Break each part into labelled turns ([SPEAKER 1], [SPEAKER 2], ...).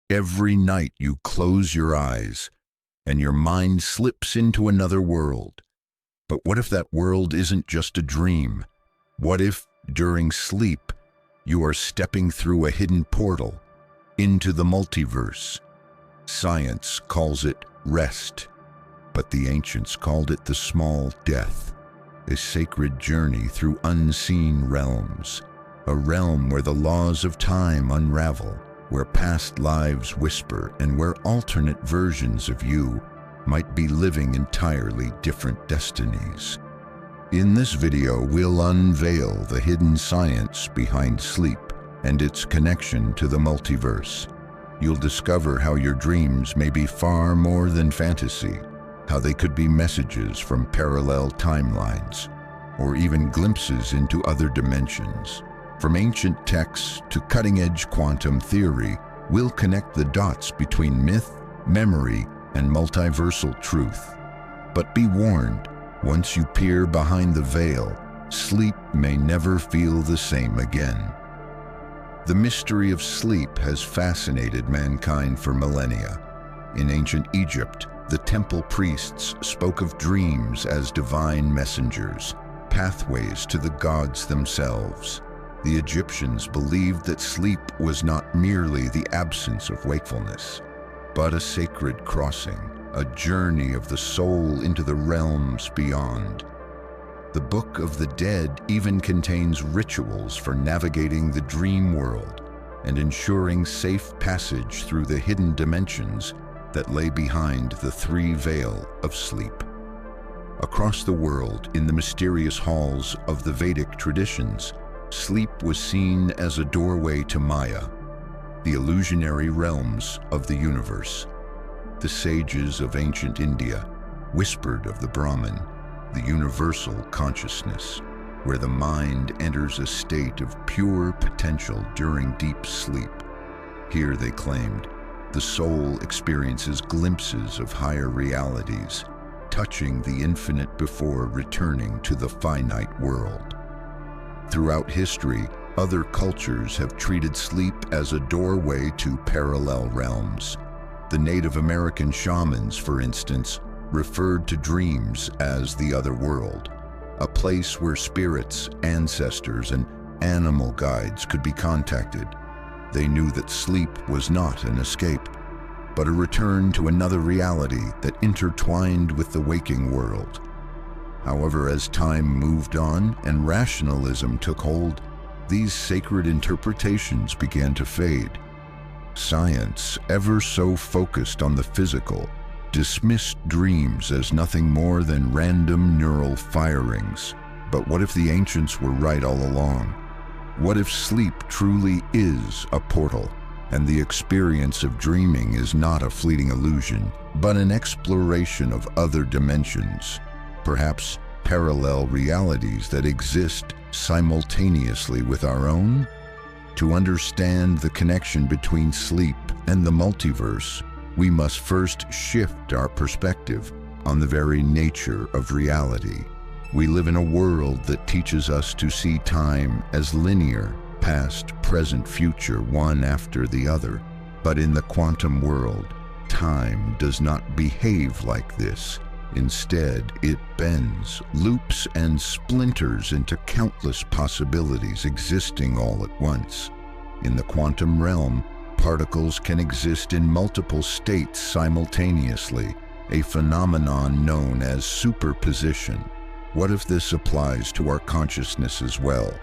[SPEAKER 1] Every night you close your eyes, and your mind slips into another world. But what if that world isn't just a dream? What if, during sleep, you are stepping through a hidden portal into the multiverse? Science calls it rest, but the ancients called it the small death, a sacred journey through unseen realms, a realm where the laws of time unravel, where past lives whisper, and where alternate versions of you might be living entirely different destinies. In this video, we'll unveil the hidden science behind sleep and its connection to the multiverse. You'll discover how your dreams may be far more than fantasy, how they could be messages from parallel timelines, or even glimpses into other dimensions. From ancient texts to cutting-edge quantum theory, we'll connect the dots between myth, memory, and multiversal truth. But be warned, once you peer behind the veil, sleep may never feel the same again. The mystery of sleep has fascinated mankind for millennia. In ancient Egypt, the temple priests spoke of dreams as divine messengers, pathways to the gods themselves. The Egyptians believed that sleep was not merely the absence of wakefulness, but a sacred crossing, a journey of the soul into the realms beyond. The Book of the Dead even contains rituals for navigating the dream world and ensuring safe passage through the hidden dimensions that lay behind the three veil of sleep. Across the world, in the mysterious halls of the Vedic traditions, sleep was seen as a doorway to Maya, the illusionary realms of the universe. The sages of ancient India whispered of the Brahman, the universal consciousness, where the mind enters a state of pure potential during deep sleep. Here, they claimed, the soul experiences glimpses of higher realities, touching the infinite before returning to the finite world. Throughout history, other cultures have treated sleep as a doorway to parallel realms. The Native American shamans, for instance, referred to dreams as the other world, a place where spirits, ancestors, and animal guides could be contacted. They knew that sleep was not an escape, but a return to another reality that intertwined with the waking world. However, as time moved on and rationalism took hold, these sacred interpretations began to fade. Science, ever so focused on the physical, dismissed dreams as nothing more than random neural firings. But what if the ancients were right all along? What if sleep truly is a portal, and the experience of dreaming is not a fleeting illusion, but an exploration of other dimensions? Perhaps parallel realities that exist simultaneously with our own? To understand the connection between sleep and the multiverse, we must first shift our perspective on the very nature of reality. We live in a world that teaches us to see time as linear, past, present, future, one after the other. But in the quantum world, time does not behave like this. Instead, it bends, loops, and splinters into countless possibilities existing all at once. In the quantum realm, particles can exist in multiple states simultaneously, a phenomenon known as superposition. What if this applies to our consciousness as well?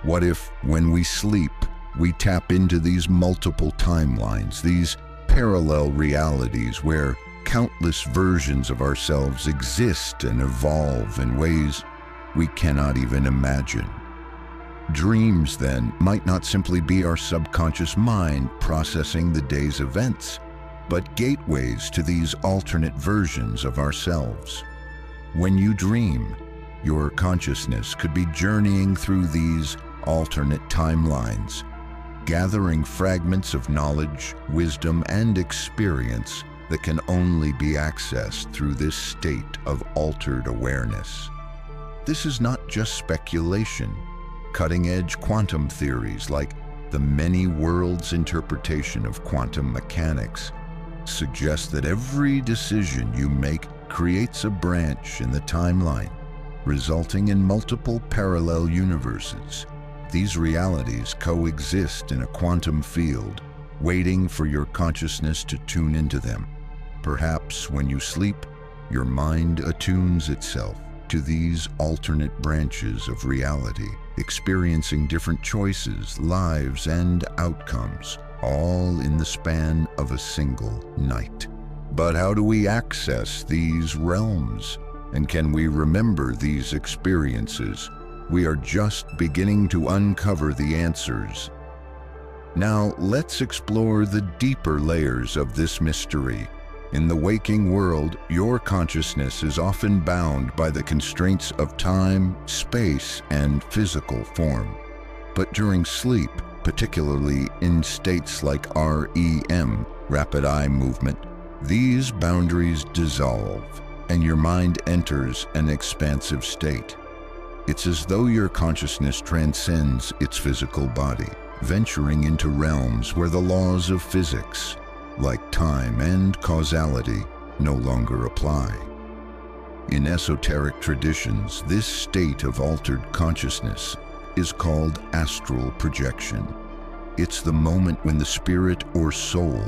[SPEAKER 1] What if, when we sleep, we tap into these multiple timelines, these parallel realities where countless versions of ourselves exist and evolve in ways we cannot even imagine? Dreams, then, might not simply be our subconscious mind processing the day's events, but gateways to these alternate versions of ourselves. When you dream, your consciousness could be journeying through these alternate timelines, gathering fragments of knowledge, wisdom, and experience that can only be accessed through this state of altered awareness. This is not just speculation. Cutting-edge quantum theories like The many worlds interpretation of quantum mechanics suggests that every decision you make creates a branch in the timeline, resulting in multiple parallel universes. These realities coexist in a quantum field, waiting for your consciousness to tune into them. Perhaps when you sleep, your mind attunes itself to these alternate branches of reality, experiencing different choices, lives, and outcomes, all in the span of a single night. But how do we access these realms? And can we remember these experiences? We are just beginning to uncover the answers. Now, let's explore the deeper layers of this mystery. In the waking world, your consciousness is often bound by the constraints of time, space, and physical form. But during sleep, particularly in states like REM, rapid eye movement, these boundaries dissolve, and your mind enters an expansive state. It's as though your consciousness transcends its physical body, venturing into realms where the laws of physics, like time and causality, no longer apply. In esoteric traditions, this state of altered consciousness is called astral projection. It's the moment when the spirit or soul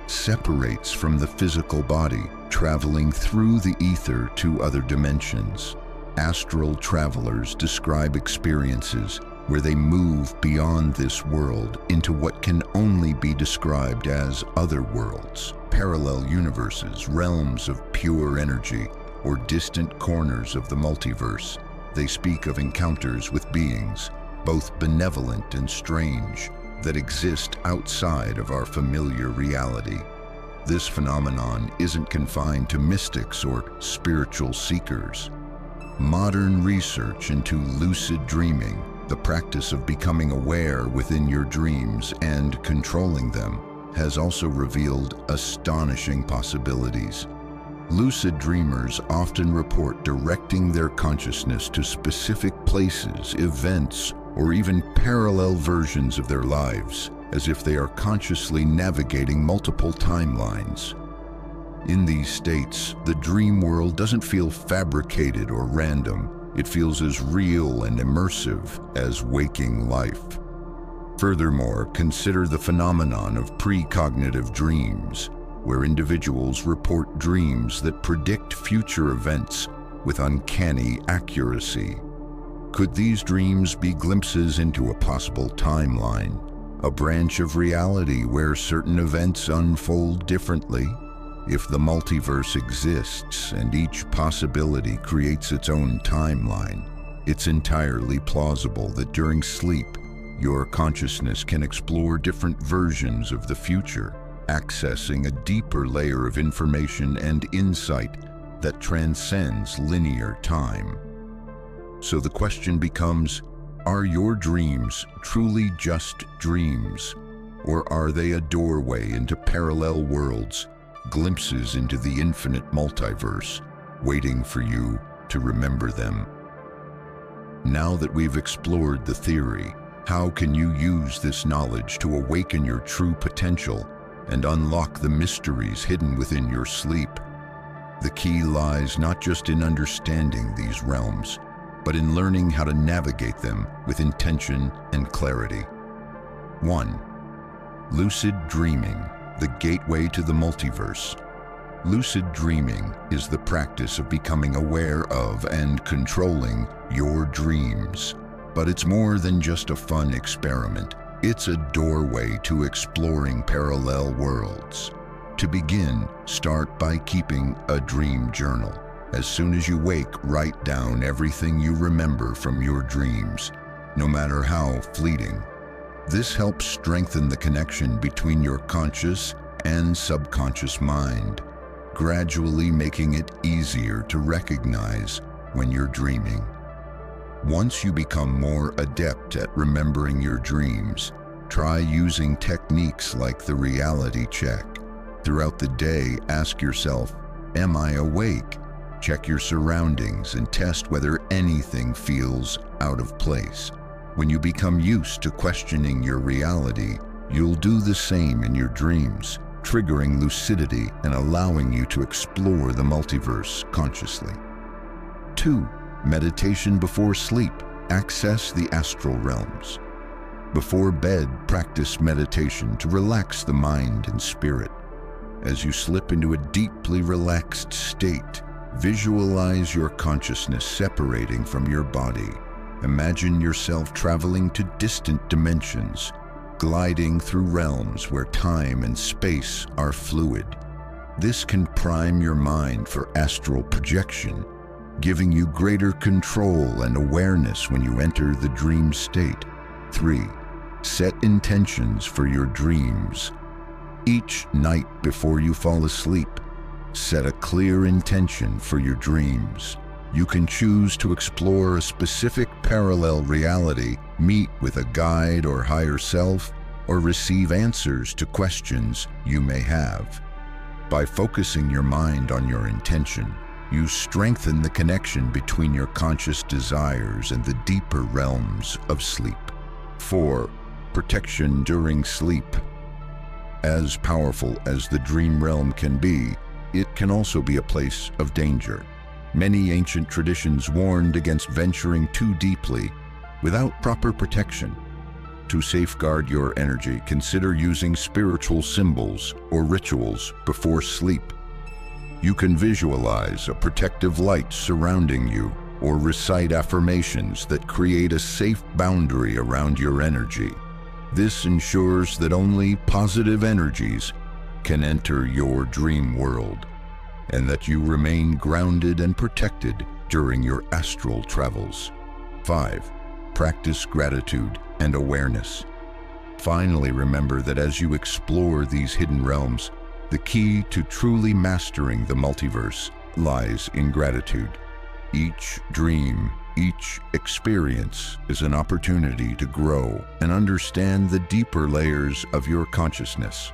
[SPEAKER 1] separates from the physical body, traveling through the ether to other dimensions. Astral travelers describe experiences where they move beyond this world into what can only be described as other worlds, parallel universes, realms of pure energy, or distant corners of the multiverse. They speak of encounters with beings, both benevolent and strange, that exist outside of our familiar reality. This phenomenon isn't confined to mystics or spiritual seekers. Modern research into lucid dreaming, the practice of becoming aware within your dreams and controlling them, has also revealed astonishing possibilities. Lucid dreamers often report directing their consciousness to specific places, events, or even parallel versions of their lives, as if they are consciously navigating multiple timelines. In these states, the dream world doesn't feel fabricated or random. It feels as real and immersive as waking life. Furthermore, consider the phenomenon of precognitive dreams, where individuals report dreams that predict future events with uncanny accuracy. Could these dreams be glimpses into a possible timeline, a branch of reality where certain events unfold differently? If the multiverse exists and each possibility creates its own timeline, it's entirely plausible that during sleep, your consciousness can explore different versions of the future, accessing a deeper layer of information and insight that transcends linear time. So the question becomes, are your dreams truly just dreams, or are they a doorway into parallel worlds, glimpses into the infinite multiverse, waiting for you to remember them? Now that we've explored the theory, how can you use this knowledge to awaken your true potential and unlock the mysteries hidden within your sleep? The key lies not just in understanding these realms, but in learning how to navigate them with intention and clarity. 1. Lucid dreaming, the gateway to the multiverse. Lucid dreaming is the practice of becoming aware of and controlling your dreams. But it's more than just a fun experiment. It's a doorway to exploring parallel worlds. To begin, start by keeping a dream journal. As soon as you wake, write down everything you remember from your dreams, no matter how fleeting. This helps strengthen the connection between your conscious and subconscious mind, gradually making it easier to recognize when you're dreaming. Once you become more adept at remembering your dreams, try using techniques like the reality check. Throughout the day, ask yourself, am I awake? Check your surroundings and test whether anything feels out of place. When you become used to questioning your reality, you'll do the same in your dreams, triggering lucidity and allowing you to explore the multiverse consciously. 2. Meditation before sleep. Access the astral realms. Before bed, practice meditation to relax the mind and spirit. As you slip into a deeply relaxed state, visualize your consciousness separating from your body. Imagine yourself traveling to distant dimensions, gliding through realms where time and space are fluid. This can prime your mind for astral projection, giving you greater control and awareness when you enter the dream state. 3. Set intentions for your dreams. Each night before you fall asleep, set a clear intention for your dreams. You can choose to explore a specific parallel reality, meet with a guide or higher self, or receive answers to questions you may have. By focusing your mind on your intention, you strengthen the connection between your conscious desires and the deeper realms of sleep. 4. Protection during sleep. As powerful as the dream realm can be, it can also be a place of danger. Many ancient traditions warned against venturing too deeply without proper protection. To safeguard your energy, consider using spiritual symbols or rituals before sleep. You can visualize a protective light surrounding you or recite affirmations that create a safe boundary around your energy. This ensures that only positive energies can enter your dream world, and that you remain grounded and protected during your astral travels. 5. Practice gratitude and awareness. Finally, remember that as you explore these hidden realms, the key to truly mastering the multiverse lies in gratitude. Each dream, each experience is an opportunity to grow and understand the deeper layers of your consciousness.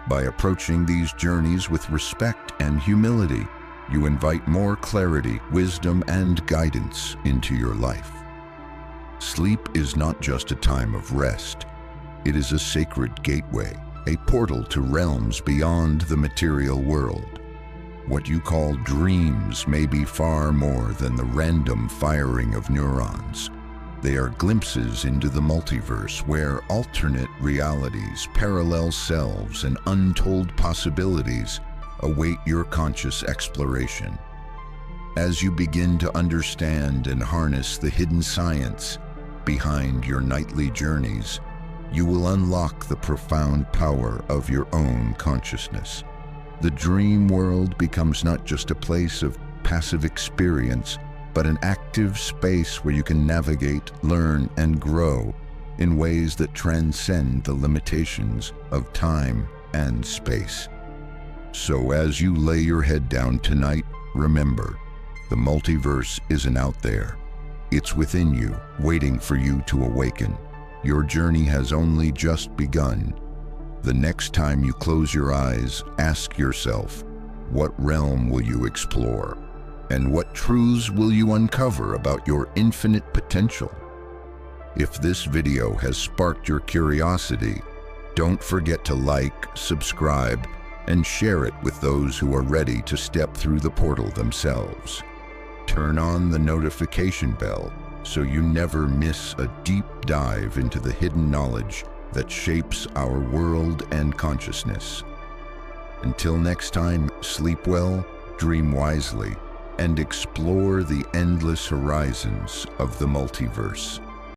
[SPEAKER 1] By approaching these journeys with respect and humility, you invite more clarity, wisdom, and guidance into your life. Sleep is not just a time of rest. It is a sacred gateway, a portal to realms beyond the material world. What you call dreams may be far more than the random firing of neurons. They are glimpses into the multiverse where alternate realities, parallel selves, and untold possibilities await your conscious exploration. As you begin to understand and harness the hidden science behind your nightly journeys, you will unlock the profound power of your own consciousness. The dream world becomes not just a place of passive experience, but an active space where you can navigate, learn, and grow in ways that transcend the limitations of time and space. So as you lay your head down tonight, remember, the multiverse isn't out there. It's within you, waiting for you to awaken. Your journey has only just begun. The next time you close your eyes, ask yourself, what realm will you explore? And what truths will you uncover about your infinite potential? If this video has sparked your curiosity, don't forget to like, subscribe, and share it with those who are ready to step through the portal themselves. Turn on the notification bell so you never miss a deep dive into the hidden knowledge that shapes our world and consciousness. Until next time, sleep well, dream wisely, and explore the endless horizons of the multiverse.